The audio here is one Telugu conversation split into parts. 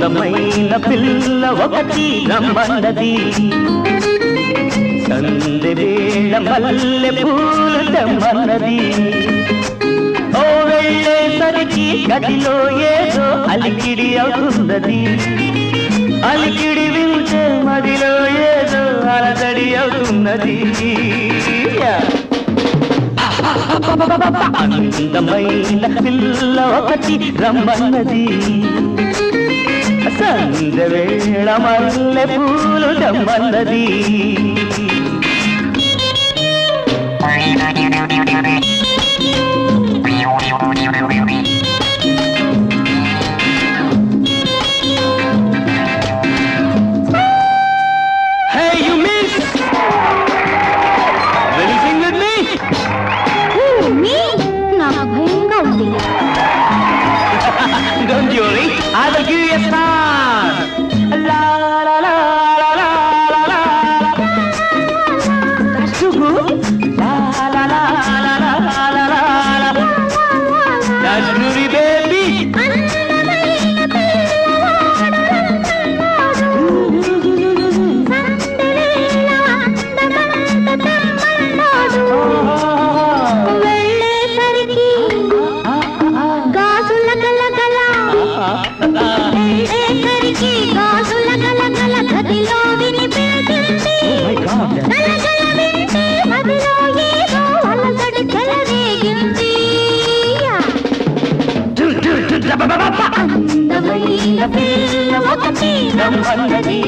అందమైన పిల్ల ఒకటి రమ్మన్నది సందె వేళ మల్లె పూలు తెమ్మన్నది ఓ వెళ్ళేసరికి గదిలో ఏదో అలికిడి అవుతున్నది అలికిడి వింటే మదిలో ఏదో అలజడి అవుతున్నది అందమైన పిల్ల ఒకటి రమ్మన్నది సంధ్య వేళ మల్లె పూలు తెమ్మన్నది Hey you miss, will you sing with me? Don't you worry, I will give you a star. La la la la la la la. That's too good. La la la la la la la la. That's groovy, baby. అందమైన పిల్ల ఒకటి రమ్మన్నది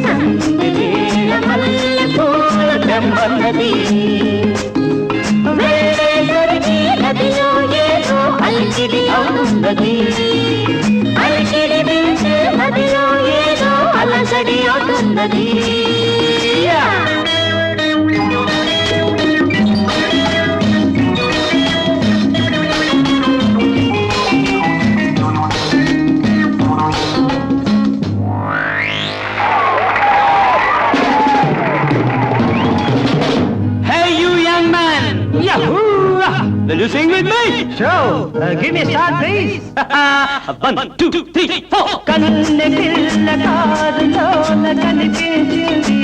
సంధ్య వేళ మల్లె పూలు తెమ్మన్నది వేళేసరికి గదిలో ఏదో అలికిడి అవుతున్నది అలికిడి వింటే మదిలో ఏదో అలజడి అవుతున్నది Will you sing with me? Sure. Give me a start, please. 1, 2, 3, 4. కన్నె పిల్ల కాదులోన కనిపించింది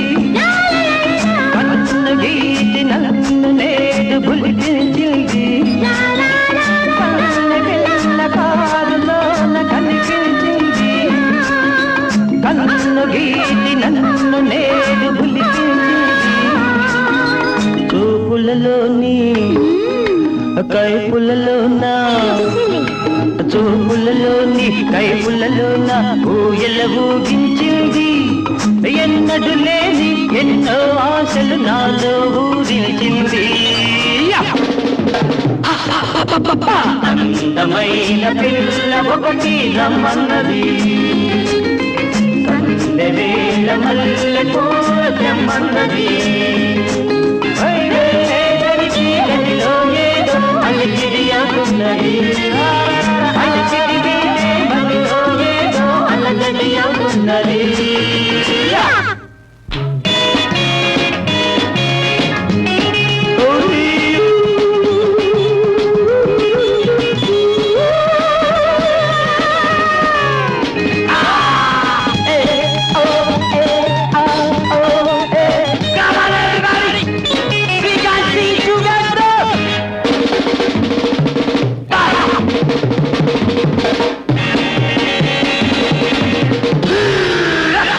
కన్ను గీతి నన్ను నేడు బులిపించింది కన్నె పిల్ల కాదులోన కనిపించింది కన్ను గీతి నన్ను నేడు బులిపించింది చూపులలోని కైపులలోన చూపులలోని కైపులలోన ఊయల ఊగించింది ఎన్నడు లేని ఎన్నో ఆశలు నాలో ఊరించింది అందమైన పిల్ల ఒకటి రమ్మన్నది సంధ్య వేళ మల్లె పూలు తెమ్మన్నది